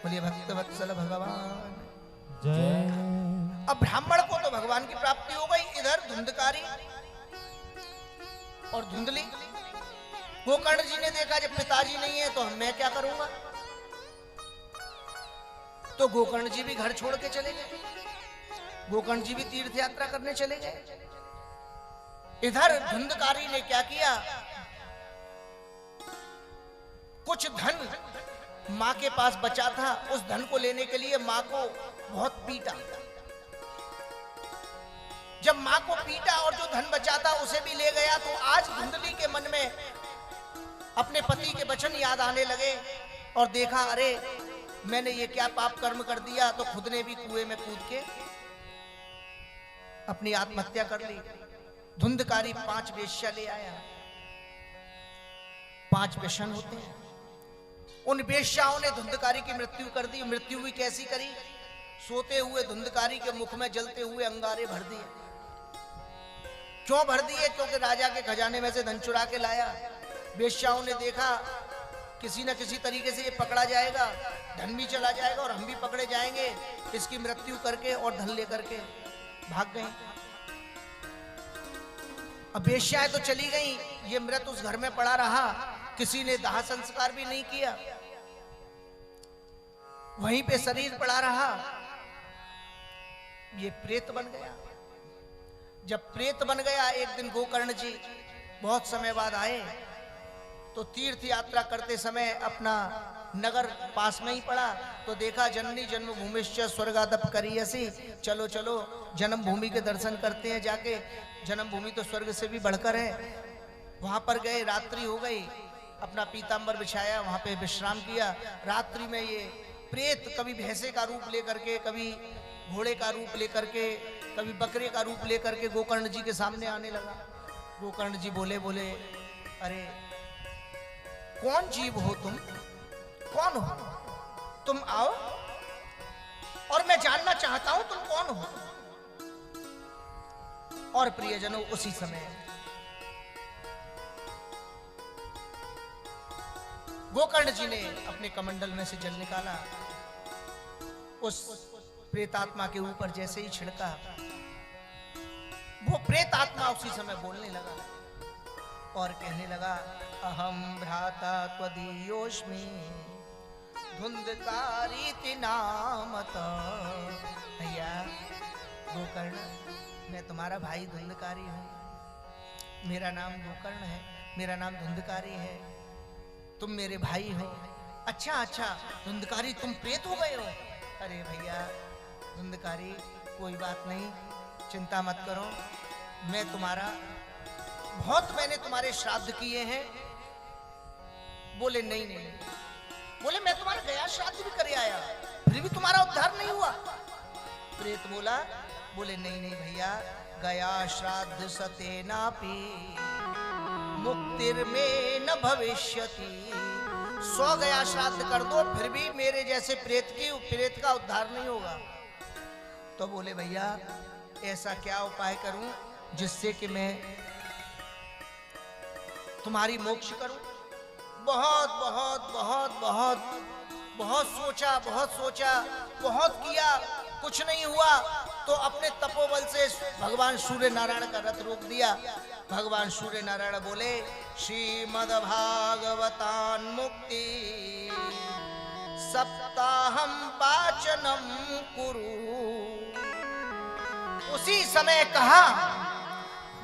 बोलिए भक्त वत्सल भगवान जय। अब ब्राह्मण को तो भगवान की प्राप्ति हो गई, इधर धुंधकारी और धुंधली। गोकर्ण जी ने देखा जब पिताजी नहीं है तो मैं क्या करूंगा, तो गोकर्ण जी भी घर छोड़ के चले गए। गोकर्ण जी भी तीर्थ यात्रा करने चले गए। इधर धुंधकारी ने क्या किया, कुछ धन मां के पास बचा था, उस धन को लेने के लिए मां को बहुत पीटा। जब मां को पीटा और जो धन बचा था उसे भी ले गया, तो आज धुंधली के मन में अपने पति के वचन याद आने लगे और देखा अरे मैंने ये क्या पाप कर्म कर दिया, तो खुद ने भी कुएं में कूद के अपनी आत्महत्या कर ली। धुंधकारी 5 वेश्या ले आया। 5 व्यसन होते हैं। उन वेश्याओं ने धुंधकारी की मृत्यु कर दी। मृत्यु भी कैसी करी, सोते हुए धुंधकारी के मुख में जलते हुए अंगारे भर दिए। क्यों भर दिए, क्योंकि राजा के खजाने में से धन चुरा के लाया। वेश्याओं ने देखा किसी न किसी तरीके से ये पकड़ा जाएगा, धन भी चला जाएगा और हम भी पकड़े जाएंगे, इसकी मृत्यु करके और धन लेकर के भाग गए। अब वेश्याएं तो चली गई, ये मृत उस घर में पड़ा रहा, किसी ने दाह संस्कार भी नहीं किया, वहीं पे शरीर पड़ा रहा। ये प्रेत बन गया। जब प्रेत बन गया, एक दिन गोकर्ण जी बहुत समय बाद आए तो तीर्थ यात्रा करते समय अपना नगर पास में ही पड़ा, तो देखा जननी जन्मभूमिश्च स्वर्गादप करियसी, चलो चलो जन्मभूमि के दर्शन करते हैं जाके, जन्मभूमि तो स्वर्ग से भी बढ़कर है। वहां पर गए, रात्रि हो गई, अपना पीतांबर बिछाया, वहां पे विश्राम किया। रात्रि में ये प्रेत कभी भैंसे का रूप लेकर के, कभी घोड़े का रूप लेकर के, कभी बकरे का रूप लेकर के गोकर्ण जी के सामने आने लगा। गोकर्ण जी बोले अरे कौन जीव हो तुम, कौन हो तुम, आओ और मैं जानना चाहता हूं तुम कौन हो। और प्रियजनों, उसी समय गोकर्ण जी ने अपने कमंडल में से जल निकाला, उस प्रेतात्मा के ऊपर जैसे ही छिड़का, वो प्रेतात्मा उसी समय बोलने लगा और कहने लगा, अहम भ्राता त्वदीयोस्मि धुंधकारीति नामतः। भैया गोकर्ण, मैं तुम्हारा भाई धुंधकारी हूं। मेरा नाम गोकर्ण है, मेरा नाम धुंधकारी है, तुम मेरे भाई हो। अच्छा धुंधकारी, तुम प्रेत हो गए हो। अरे भैया धुंधकारी, कोई बात नहीं, चिंता मत करो, मैं तुम्हारा बहुत मैंने तुम्हारे श्राद्ध किए हैं। बोले नहीं, बोले मैं तुम्हारा गया श्राद्ध भी कर आया, फिर भी तुम्हारा उद्धार नहीं हुआ। प्रेत बोले नहीं भैया, गया श्राद्ध सतेनापि मुक्तिर्मे न भविष्यति। 100 गया श्राद्ध कर दो, फिर भी मेरे जैसे प्रेत का उद्धार नहीं होगा। तो बोले भैया ऐसा क्या उपाय करूं जिससे कि मैं तुम्हारी मोक्ष करूं। बहुत सोचा, बहुत किया, कुछ नहीं हुआ, तो अपने तपोबल से भगवान सूर्य नारायण का रथ रोक दिया। भगवान सूर्य नारायण बोले, श्रीमद् भागवतान मुक्ति सप्ताहम पाचनम कुरु। उसी समय कहा,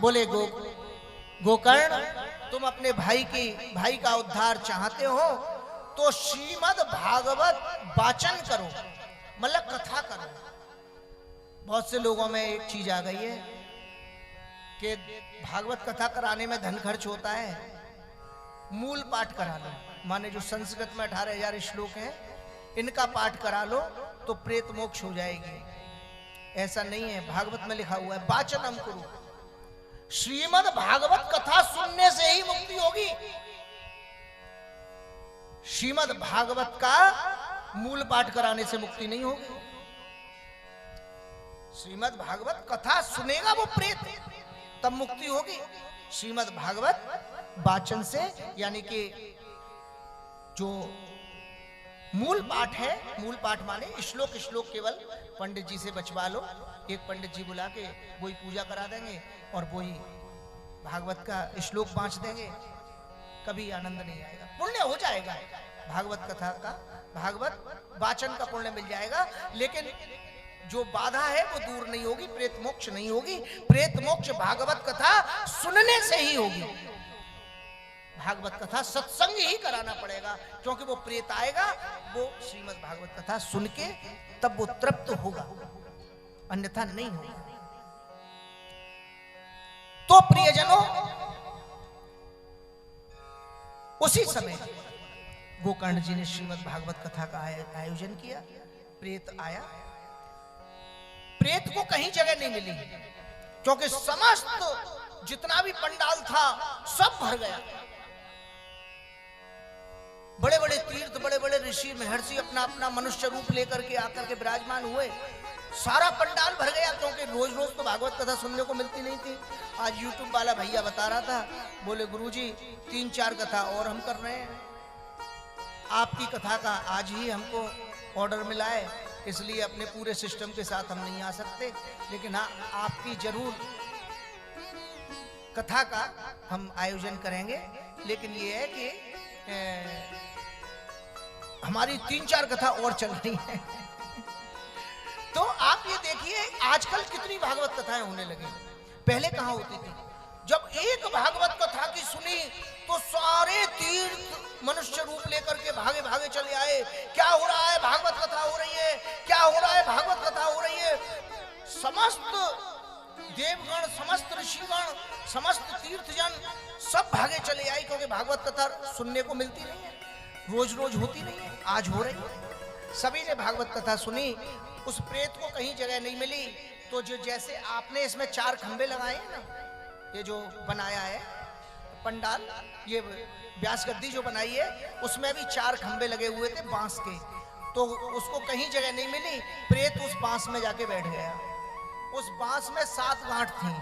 बोले गोकर्ण, तुम अपने भाई का उद्धार चाहते हो तो श्रीमद् भागवत वाचन करो, मतलब कथा करो। बहुत से लोगों में एक चीज आ गई है कि भागवत कथा कराने में धन खर्च होता है, मूल पाठ करा लो, माने जो संस्कृत में 18,000 श्लोक हैं, इनका पाठ करा लो तो प्रेत मोक्ष हो जाएगी। ऐसा नहीं है, भागवत में लिखा हुआ है वाचनम करो। श्रीमद् भागवत कथा सुनने से ही मुक्ति होगी। श्रीमद् भागवत का मूल पाठ कराने से मुक्ति नहीं होगी। श्रीमद् भागवत कथा सुनेगा वो प्रेत, तब मुक्ति होगी। श्रीमद् भागवत वाचन से, यानी कि जो मूल पाठ है। मूल पाठ माने श्लोक श्लोक केवल पंडित जी से बचवा लो। एक पंडित जी बुला के वही पूजा करा देंगे और वही भागवत का श्लोक बांच देंगे, कभी आनंद नहीं आएगा। पुण्य हो जाएगा भागवत कथा का, भागवत वाचन का पुण्य मिल जाएगा, लेकिन जो बाधा है वो दूर नहीं होगी, प्रेत मोक्ष नहीं होगी। प्रेत मोक्ष भागवत कथा सुनने से ही होगी। भागवत कथा सत्संग ही कराना पड़ेगा, क्योंकि वो प्रेत आएगा, वो श्रीमद् भागवत कथा सुन के तब वो तृप्त होगा, अन्यथा नहीं होगा। तो प्रियजनों, उसी समय गोकर्ण जी ने श्रीमद् भागवत कथा का आयोजन किया। प्रेत आया। प्रेत को कहीं जगह नहीं मिली, क्योंकि समस्त जितना भी पंडाल था सब भर गया। बड़े बड़े तीर्थ, बड़े बड़े ऋषि महर्षि अपना अपना मनुष्य रूप लेकर के आकर के विराजमान हुए। सारा पंडाल भर गया, क्योंकि रोज रोज तो भागवत कथा सुनने को मिलती नहीं थी। आज यूट्यूब वाला भैया बता रहा था, बोले गुरुजी 3-4 कथा और हम कर रहे हैं, आपकी कथा का आज ही हमको ऑर्डर मिला है, इसलिए अपने पूरे सिस्टम के साथ हम नहीं आ सकते, लेकिन हाँ आपकी जरूर कथा का हम आयोजन करेंगे। लेकिन ये है कि हमारी 3-4 कथा और चल रही है। तो आप ये देखिए आजकल कितनी भागवत कथाएं होने लगी, पहले कहां होती थी। जब एक भागवत कथा की सुनी तो सारे तीर्थ मनुष्य रूप लेकर के भागे भागे चले आए। क्या हो रहा है? भागवत कथा हो रही है। क्या हो रहा है? भागवत कथा हो रही है। समस्त देवगण, समस्त ऋषिगण, समस्त तीर्थजन सब भागे चले आए, क्योंकि भागवत कथा सुनने को मिलती नहीं है, रोज रोज होती नहीं है, आज हो रही है। सभी ने भागवत कथा सुनी। उस प्रेत को कहीं जगह नहीं मिली, तो जो जैसे आपने इसमें 4 खंबे लगाए हैं ना, ये जो बनाया है पंडाल, ये व्यास गद्दी जो बनाई है, उसमें भी 4 खंबे लगे हुए थे बांस के, तो उसको कहीं जगह नहीं मिली। प्रेत उस बांस में जाके बैठ गया। उस बांस में 7 गांठ थी।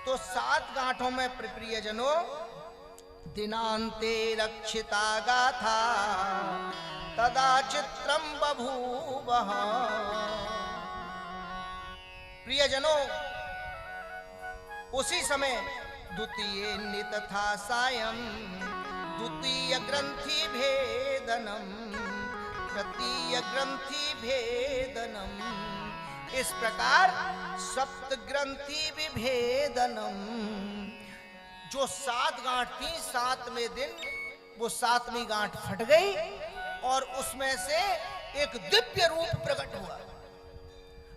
तो 7 गांठों में प्रियजनों, दिनांते रक्षिता गाथा तदा चित्रम बभूवः। प्रियजनों, उसी समय द्वितीय नितथा सायं द्वितीय ग्रंथि भेदनम तृतीय ग्रंथि भेदनम। इस प्रकार सप्त ग्रंथि विभेदनम। जो 7 गांठ थी, 7वें दिन वो 7वीं गांठ फट गई और उसमें से एक दिव्य रूप प्रकट हुआ।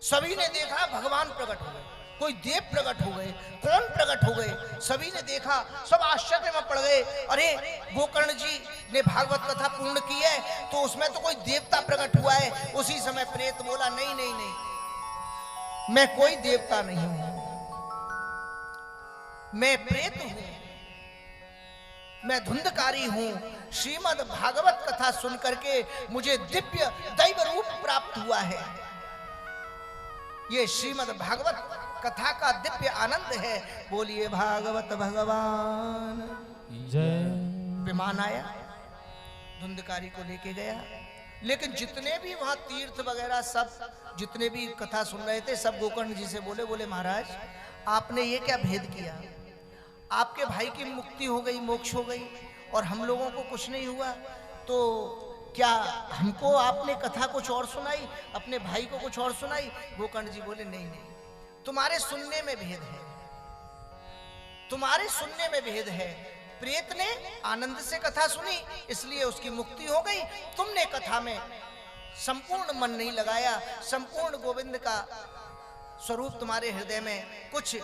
सभी ने देखा भगवान प्रकट हो गए, कोई देव प्रकट हो गए। कौन प्रकट हो गए? सभी ने देखा, सब आश्चर्य में पड़ गए। अरे गोकर्ण जी ने भागवत कथा पूर्ण की है, तो उसमें तो कोई देवता प्रकट हुआ है। उसी समय प्रेत बोला, नहीं नहीं नहीं, मैं कोई देवता नहीं हूं, मैं प्रेत हूं, मैं धुंधकारी हूं। श्रीमद् भागवत कथा सुन करके मुझे दिव्य दैव रूप प्राप्त हुआ है। ये श्रीमद् भागवत कथा का दिव्य आनंद है। बोलिए भागवत भगवान जय। विमान आया, धुंधकारी को लेके गया, लेकिन जितने भी वहां तीर्थ वगैरह सब जितने भी कथा सुन रहे थे, सब गोकर्ण जी से बोले महाराज आपने ये क्या भेद किया? आपके भाई की मुक्ति हो गई, मोक्ष हो गई, और हम लोगों को कुछ नहीं हुआ, तो क्या हमको आपने कथा कुछ और सुनाई, अपने भाई को कुछ और सुनाई? गोकर्ण जी बोले नहीं नहीं, तुम्हारे सुनने में भेद है, तुम्हारे सुनने में भेद है। प्रेत ने आनंद से कथा सुनी, इसलिए उसकी मुक्ति हो गई। तुमने कथा में संपूर्ण मन नहीं लगाया, संपूर्ण गोविंद का स्वरूप तुम्हारे हृदय में कुछ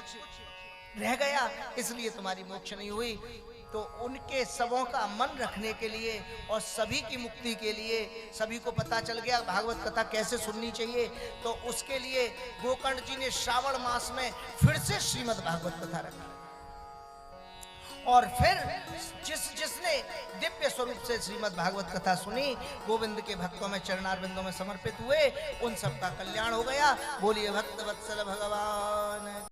रह गया, इसलिए तुम्हारी मोक्ष नहीं हुई। तो उनके सबों का मन रखने के लिए और सभी की मुक्ति के लिए, सभी को पता चल गया भागवत कथा कैसे सुननी चाहिए, तो उसके लिए गोकर्ण जी ने श्रावण मास में फिर से श्रीमद् भागवत कथा रखा। और फिर जिसने दिव्य स्वरूप से श्रीमद् भागवत कथा सुनी, गोविंद के भक्तों में चरणारविंदों में समर्पित हुए, उन सबका कल्याण हो गया। बोलिए भक्त वत्सल भगवान